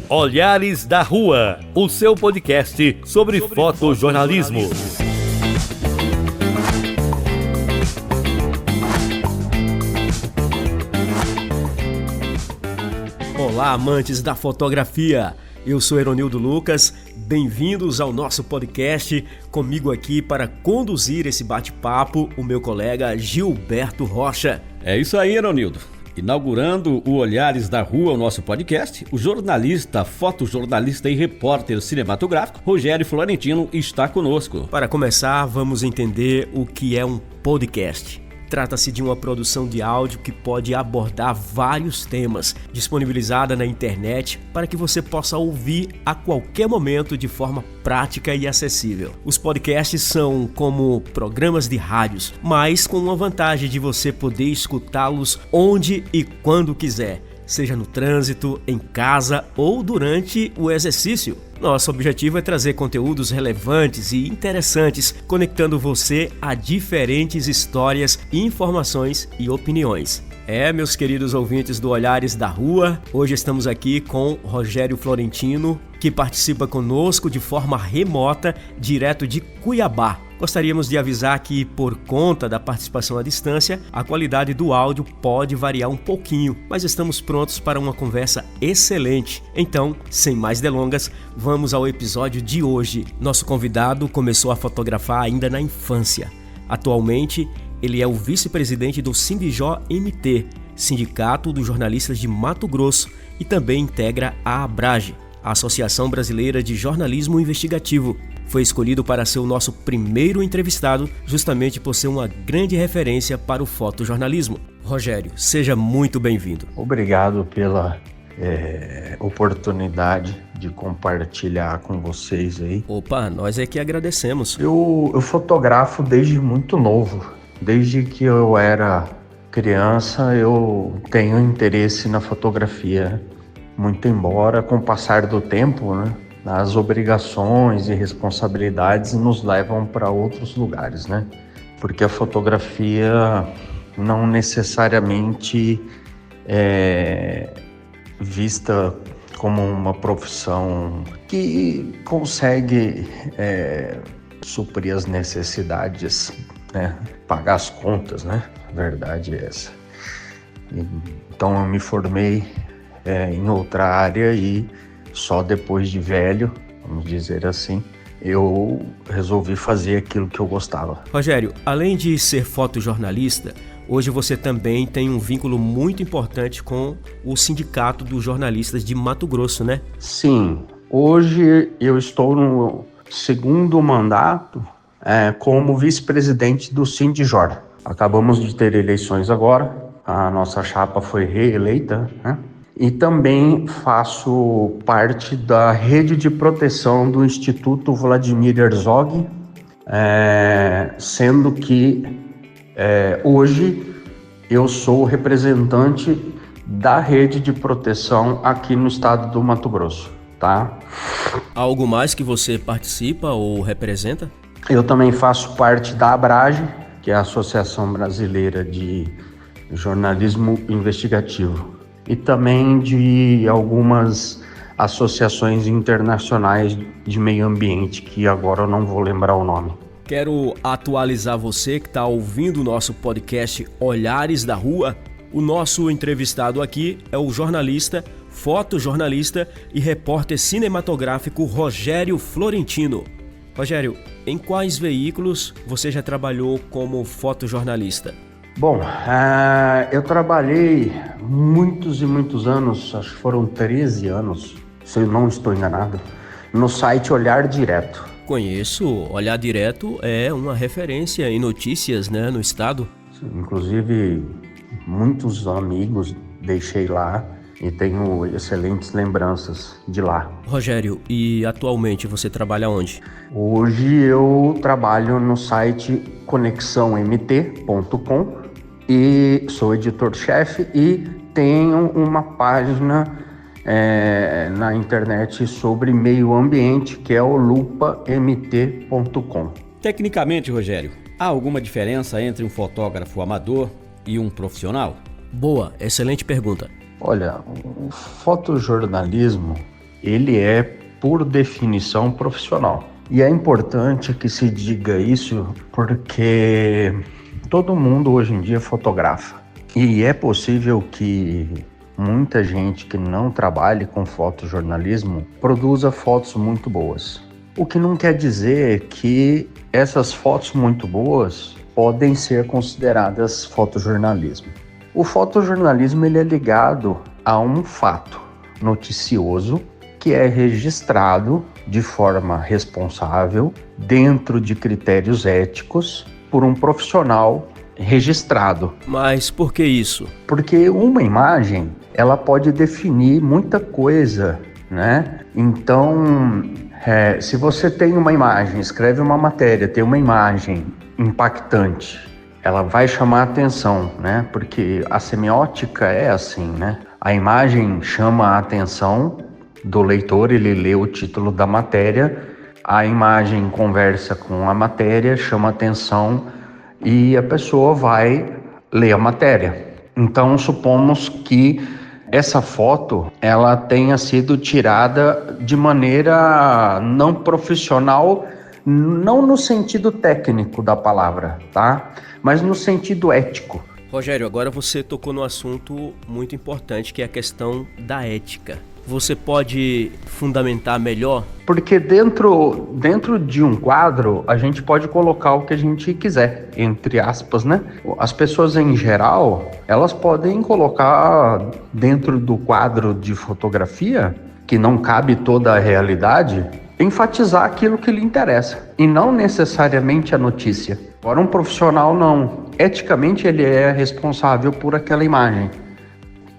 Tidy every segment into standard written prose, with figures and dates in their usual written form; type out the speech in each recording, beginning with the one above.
Olhares da Rua, o seu podcast sobre fotojornalismo. Olá, amantes da fotografia! Eu sou Eronildo Lucas, bem-vindos ao nosso podcast. Comigo aqui para conduzir esse bate-papo, o meu colega Gilberto Rocha. É isso aí, Eronildo. Inaugurando o Olhares da Rua, o nosso podcast, o jornalista, fotojornalista e repórter cinematográfico Rogério Florentino está conosco. Para começar, vamos entender o que é um podcast. Trata-se de uma produção de áudio que pode abordar vários temas, disponibilizada na internet para que você possa ouvir a qualquer momento de forma prática e acessível. Os podcasts são como programas de rádios, mas com uma vantagem de você poder escutá-los onde e quando quiser, seja no trânsito, em casa ou durante o exercício. Nosso objetivo é trazer conteúdos relevantes e interessantes, conectando você a diferentes histórias, informações e opiniões. Meus queridos ouvintes do Olhares da Rua, hoje estamos aqui com Rogério Florentino, que participa conosco de forma remota, direto de Cuiabá. Gostaríamos de avisar que, por conta da participação à distância, a qualidade do áudio pode variar um pouquinho, mas estamos prontos para uma conversa excelente. Então, sem mais delongas, vamos ao episódio de hoje. Nosso convidado começou a fotografar ainda na infância. Atualmente, ele é o vice-presidente do Sindijó-MT, Sindicato dos Jornalistas de Mato Grosso, e também integra a Abrage, a Associação Brasileira de Jornalismo Investigativo. Foi escolhido para ser o nosso primeiro entrevistado, justamente por ser uma grande referência para o fotojornalismo. Rogério, seja muito bem-vindo. Obrigado pela oportunidade de compartilhar com vocês aí. Opa, nós é que agradecemos. Eu fotografo desde muito novo. Desde que eu era criança, eu tenho interesse na fotografia. Muito embora, com o passar do tempo, né, as obrigações e responsabilidades nos levam para outros lugares, né? Porque a fotografia não necessariamente é vista como uma profissão que consegue suprir as necessidades, né? Pagar as contas, né? A verdade é essa. Então eu me formei em outra área e só depois de velho, vamos dizer assim, eu resolvi fazer aquilo que eu gostava. Rogério, além de ser fotojornalista, hoje você também tem um vínculo muito importante com o Sindicato dos Jornalistas de Mato Grosso, né? Sim, hoje eu estou no segundo mandato como vice-presidente do Sindijó. Acabamos de ter eleições agora, a nossa chapa foi reeleita, né? E também faço parte da rede de proteção do Instituto Vladimir Herzog, sendo que hoje eu sou representante da rede de proteção aqui no estado do Mato Grosso, tá? Algo mais que você participa ou representa? Eu também faço parte da Abrage, que é a Associação Brasileira de Jornalismo Investigativo, e também de algumas associações internacionais de meio ambiente, que agora eu não vou lembrar o nome. Quero atualizar você que está ouvindo o nosso podcast Olhares da Rua. O nosso entrevistado aqui é o jornalista, fotojornalista e repórter cinematográfico Rogério Florentino. Rogério, em quais veículos você já trabalhou como fotojornalista? Bom, eu trabalhei muitos e muitos anos, acho que foram 13 anos, se eu não estou enganado, no site Olhar Direto. Conheço, Olhar Direto é uma referência em notícias, né, no estado. Inclusive, muitos amigos deixei lá e tenho excelentes lembranças de lá. Rogério, e atualmente você trabalha onde? Hoje eu trabalho no site conexãomt.com e sou editor-chefe e tenho uma página na internet sobre meio ambiente, que é o lupamt.com. Tecnicamente, Rogério, há alguma diferença entre um fotógrafo amador e um profissional? Boa, excelente pergunta. Olha, o fotojornalismo ele é, por definição, profissional. E é importante que se diga isso porque todo mundo hoje em dia fotografa. E é possível que muita gente que não trabalhe com fotojornalismo produza fotos muito boas. O que não quer dizer que essas fotos muito boas podem ser consideradas fotojornalismo. O fotojornalismo ele é ligado a um fato noticioso que é registrado de forma responsável, dentro de critérios éticos, por um profissional registrado. Mas por que isso? Porque uma imagem, ela pode definir muita coisa, né? Então, se você tem uma imagem, escreve uma matéria, tem uma imagem impactante, ela vai chamar a atenção, né? Porque a semiótica é assim, né? A imagem chama a atenção do leitor, ele lê o título da matéria, a imagem conversa com a matéria, chama a atenção e a pessoa vai ler a matéria. Então, supomos que essa foto ela tenha sido tirada de maneira não profissional, não no sentido técnico da palavra, tá? Mas no sentido ético. Rogério, agora você tocou num assunto muito importante, que é a questão da ética. Você pode fundamentar melhor? Porque dentro de um quadro, a gente pode colocar o que a gente quiser, entre aspas, né? As pessoas em geral, elas podem colocar dentro do quadro de fotografia, que não cabe toda a realidade, enfatizar aquilo que lhe interessa, e não necessariamente a notícia. Agora, um profissional não. Eticamente, ele é responsável por aquela imagem.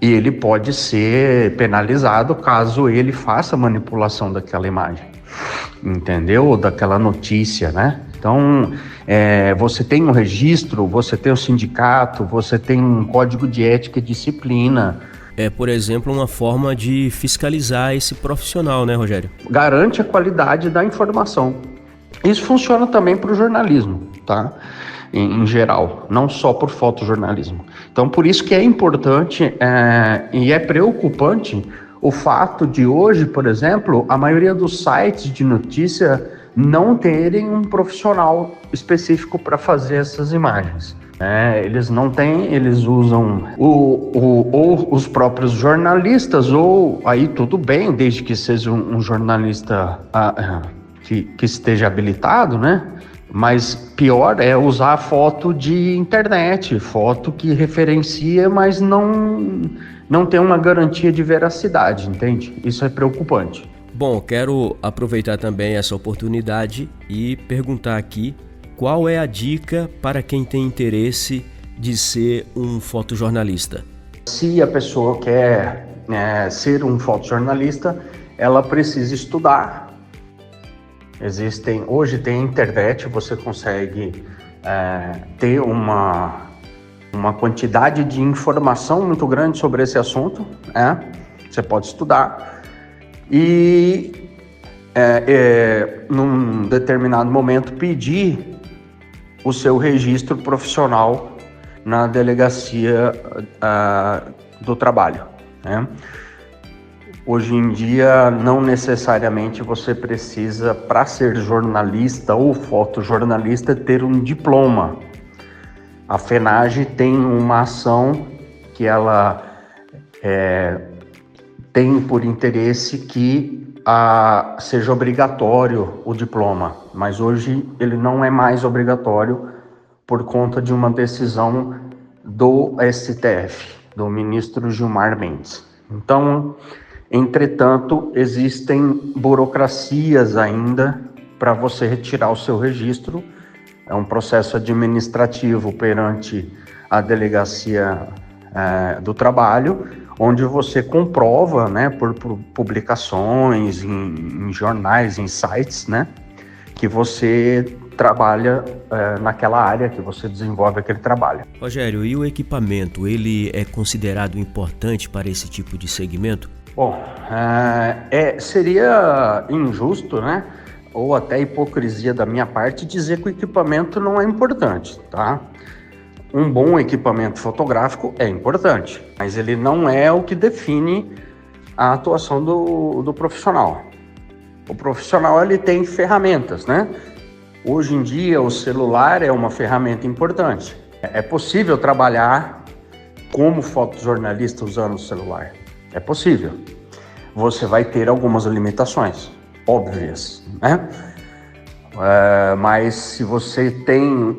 E ele pode ser penalizado caso ele faça manipulação daquela imagem, entendeu? Ou daquela notícia, né? Então, você tem um registro, você tem um sindicato, você tem um código de ética e disciplina. É, por exemplo, uma forma de fiscalizar esse profissional, né, Rogério? Garante a qualidade da informação. Isso funciona também para o jornalismo, tá? Em geral, não só por fotojornalismo. Então, por isso que é importante e é preocupante o fato de hoje, por exemplo, a maioria dos sites de notícia não terem um profissional específico para fazer essas imagens. Eles não têm, eles usam ou os próprios jornalistas, ou aí tudo bem, desde que seja um jornalista que esteja habilitado, né? Mas pior é usar foto de internet, foto que referencia, mas não tem uma garantia de veracidade, entende? Isso é preocupante. Bom, quero aproveitar também essa oportunidade e perguntar aqui qual é a dica para quem tem interesse de ser um fotojornalista. Se a pessoa quer ser um fotojornalista, ela precisa estudar. Hoje tem internet, você consegue ter uma quantidade de informação muito grande sobre esse assunto, você pode estudar e num determinado momento pedir o seu registro profissional na delegacia do trabalho, né? Hoje em dia, não necessariamente você precisa, para ser jornalista ou fotojornalista, ter um diploma. A FENAGE tem uma ação que ela tem por interesse que seja obrigatório o diploma, mas hoje ele não é mais obrigatório por conta de uma decisão do STF, do ministro Gilmar Mendes. Então, entretanto, existem burocracias ainda para você retirar o seu registro. É um processo administrativo perante a delegacia do trabalho, onde você comprova, né, por publicações em jornais, em sites, né, que você trabalha naquela área, que você desenvolve aquele trabalho. Rogério, e o equipamento, ele é considerado importante para esse tipo de segmento? Bom, seria injusto, né? Ou até hipocrisia da minha parte dizer que o equipamento não é importante, tá? Um bom equipamento fotográfico é importante, mas ele não é o que define a atuação do profissional. O profissional, ele tem ferramentas, né? Hoje em dia, o celular é uma ferramenta importante. É possível trabalhar como fotojornalista usando o celular. É possível. Você vai ter algumas limitações, óbvias, né? Mas se você tem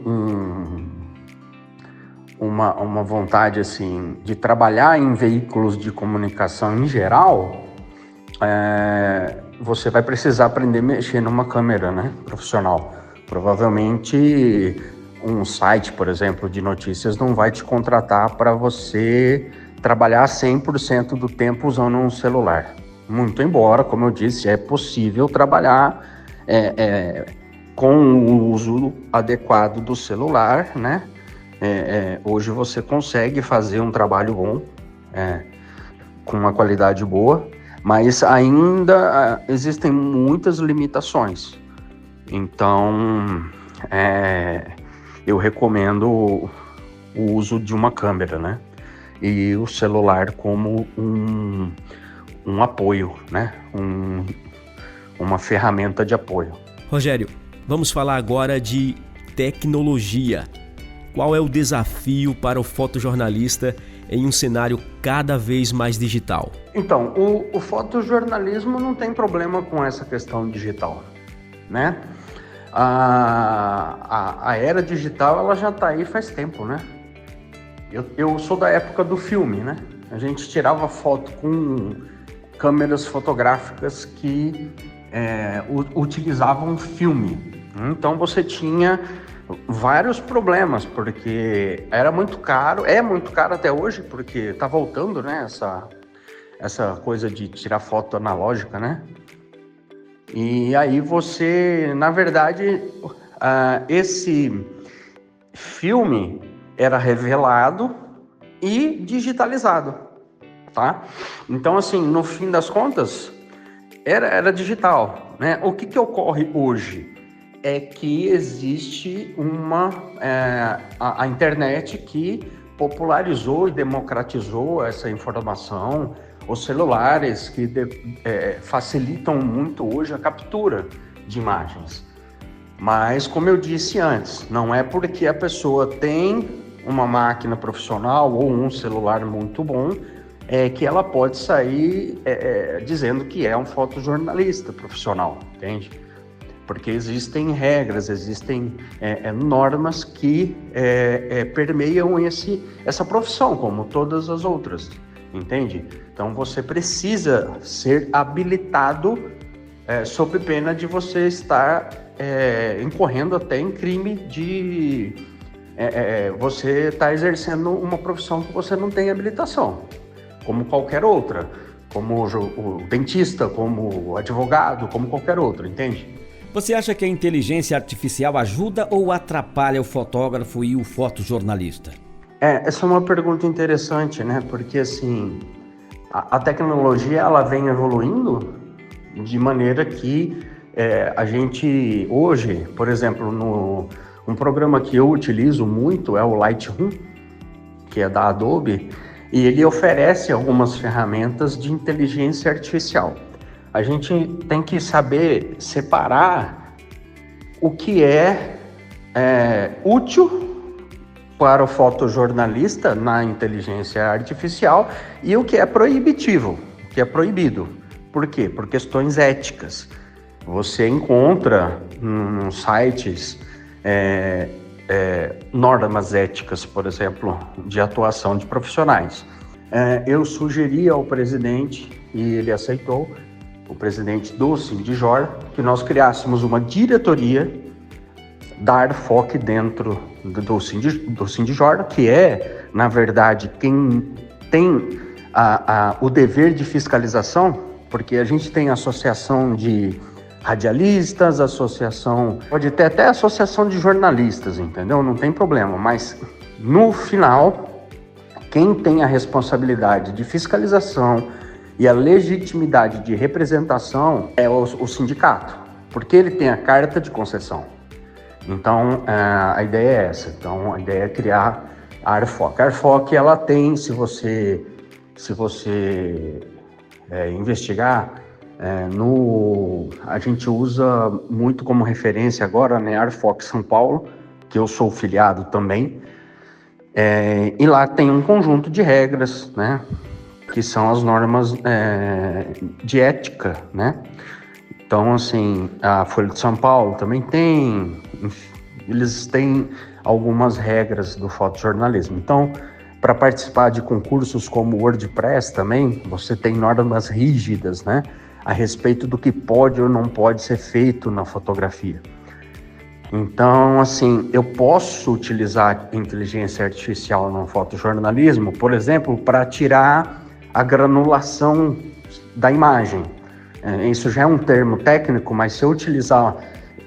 uma vontade assim, de trabalhar em veículos de comunicação em geral, você vai precisar aprender a mexer numa câmera, né, profissional. Provavelmente um site, por exemplo, de notícias não vai te contratar para você trabalhar 100% do tempo usando um celular. Muito embora, como eu disse, é possível trabalhar com o uso adequado do celular, né? Hoje você consegue fazer um trabalho bom, com uma qualidade boa, mas ainda existem muitas limitações. Então, eu recomendo o uso de uma câmera, né? E o celular como um apoio, né? Uma ferramenta de apoio. Rogério, vamos falar agora de tecnologia. Qual é o desafio para o fotojornalista em um cenário cada vez mais digital? Então, o fotojornalismo não tem problema com essa questão digital, né? A era digital, ela já está aí faz tempo, né? Eu sou da época do filme, né? A gente tirava foto com câmeras fotográficas que utilizavam filme. Então você tinha vários problemas, porque era muito caro, é muito caro até hoje, porque tá voltando, né, essa coisa de tirar foto analógica, né? E aí você, na verdade, esse filme era revelado e digitalizado, tá? Então, assim, no fim das contas, era digital, né? O que ocorre hoje é que existe a internet que popularizou e democratizou essa informação, os celulares que facilitam muito hoje a captura de imagens. Mas, como eu disse antes, não é porque a pessoa tem uma máquina profissional ou um celular muito bom que ela pode sair dizendo que é um fotojornalista profissional, entende? Porque existem regras, existem normas que permeiam essa profissão, como todas as outras, entende? Então você precisa ser habilitado sob pena de você estar incorrendo até em crime de você estar exercendo uma profissão que você não tem habilitação, como qualquer outra, como o dentista, como o advogado, como qualquer outro, entende? Você acha que a inteligência artificial ajuda ou atrapalha o fotógrafo e o fotojornalista? Essa é uma pergunta interessante, né? Porque, assim, a tecnologia, ela vem evoluindo de maneira que a gente, hoje, por exemplo, um programa que eu utilizo muito é o Lightroom, que é da Adobe, e ele oferece algumas ferramentas de inteligência artificial. A gente tem que saber separar o que é útil para o fotojornalista na inteligência artificial e o que é proibitivo, o que é proibido. Por quê? Por questões éticas. Você encontra nos sites normas éticas, por exemplo, de atuação de profissionais. Eu sugeri ao presidente, e ele aceitou, o presidente do Sindijor, que nós criássemos uma diretoria da Arfoc dentro do Sindijor, que é, na verdade, quem tem o dever de fiscalização, porque a gente tem associação de radialistas, pode ter até associação de jornalistas, entendeu? Não tem problema, mas no final, quem tem a responsabilidade de fiscalização e a legitimidade de representação é o sindicato, porque ele tem a carta de concessão. Então, a ideia é essa. Então, a ideia é criar a Arfoc. A Arfoc, ela tem, se você investigar, a gente usa muito como referência agora, né, Arfox São Paulo, que eu sou filiado também, e lá tem um conjunto de regras, né, que são as normas de ética, né? Então, assim, a Folha de São Paulo também tem, eles têm algumas regras do fotojornalismo. Então, para participar de concursos como o WordPress também, você tem normas rígidas, né, a respeito do que pode ou não pode ser feito na fotografia. Então, assim, eu posso utilizar inteligência artificial no fotojornalismo, por exemplo, para tirar a granulação da imagem. Isso já é um termo técnico, mas se eu utilizar,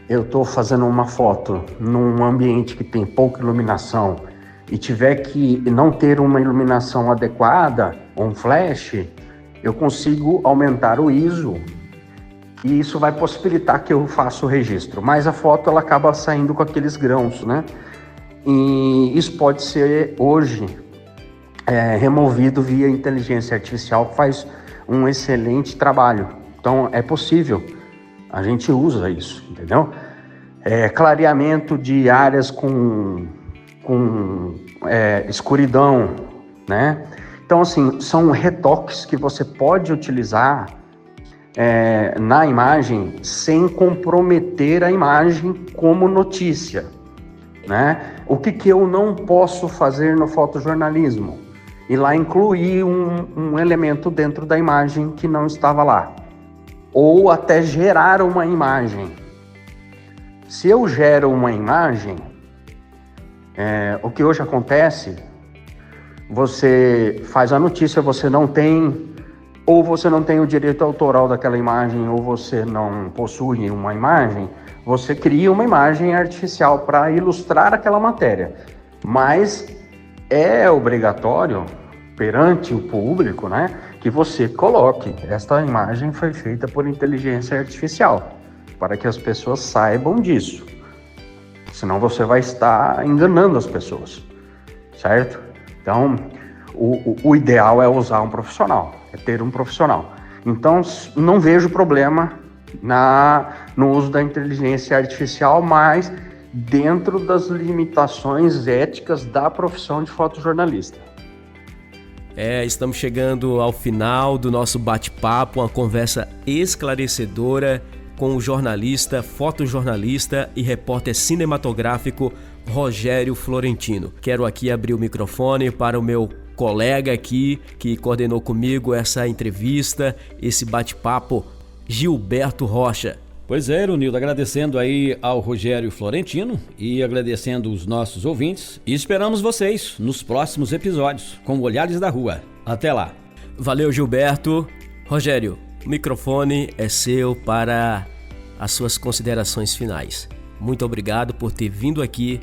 eu estou fazendo uma foto num ambiente que tem pouca iluminação e tiver que não ter uma iluminação adequada, ou um flash, eu consigo aumentar o ISO e isso vai possibilitar que eu faça o registro. Mas a foto ela acaba saindo com aqueles grãos, né? E isso pode ser hoje removido via inteligência artificial, que faz um excelente trabalho. Então é possível, a gente usa isso, entendeu? Clareamento de áreas com escuridão, né? Então, assim, são retoques que você pode utilizar na imagem sem comprometer a imagem como notícia, né? O que eu não posso fazer no fotojornalismo? Ir lá incluir um elemento dentro da imagem que não estava lá. Ou até gerar uma imagem. Se eu gero uma imagem, o que hoje acontece, você faz a notícia, você não tem o direito autoral daquela imagem, ou você não possui uma imagem, você cria uma imagem artificial para ilustrar aquela matéria. Mas é obrigatório perante o público, né, que você coloque: esta imagem foi feita por inteligência artificial, para que as pessoas saibam disso. Senão você vai estar enganando as pessoas, certo? Então, o ideal é usar um profissional, é ter um profissional. Então, não vejo problema no uso da inteligência artificial, mas dentro das limitações éticas da profissão de fotojornalista. Estamos chegando ao final do nosso bate-papo, uma conversa esclarecedora com o jornalista, fotojornalista e repórter cinematográfico Rogério Florentino. Quero aqui abrir o microfone para o meu colega aqui, que coordenou comigo essa entrevista, esse bate-papo, Gilberto Rocha. Pois é, Ironildo, agradecendo aí ao Rogério Florentino e agradecendo os nossos ouvintes. E esperamos vocês nos próximos episódios com Olhares da Rua. Até lá. Valeu, Gilberto. Rogério, o microfone é seu para as suas considerações finais. Muito obrigado por ter vindo aqui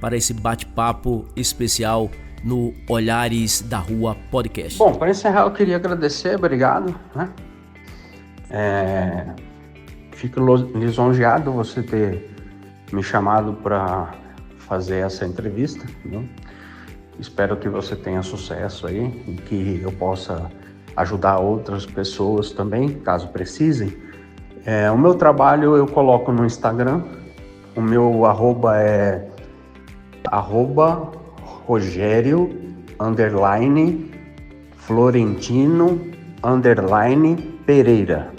para esse bate-papo especial no Olhares da Rua Podcast. Bom, para encerrar eu queria agradecer, obrigado, né? Fico lisonjeado você ter me chamado para fazer essa entrevista, né? Espero que você tenha sucesso aí e que eu possa ajudar outras pessoas também, caso precisem. O meu trabalho eu coloco no Instagram, o meu arroba é @Rogério_Florentino_Pereira.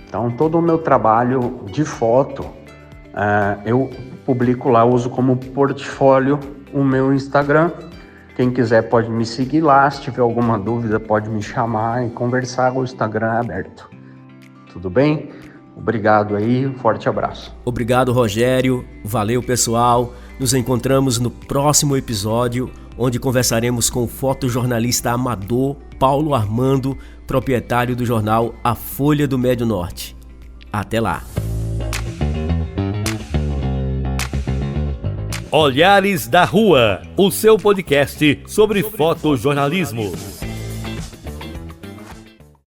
Então, todo o meu trabalho de foto, eu publico lá, uso como portfólio o meu Instagram. Quem quiser pode me seguir lá, se tiver alguma dúvida pode me chamar e conversar, o Instagram é aberto. Tudo bem? Obrigado aí, um forte abraço. Obrigado, Rogério. Valeu, pessoal. Nos encontramos no próximo episódio, onde conversaremos com o fotojornalista amador Paulo Armando, proprietário do jornal A Folha do Médio Norte. Até lá. Olhares da Rua, o seu podcast sobre fotojornalismo.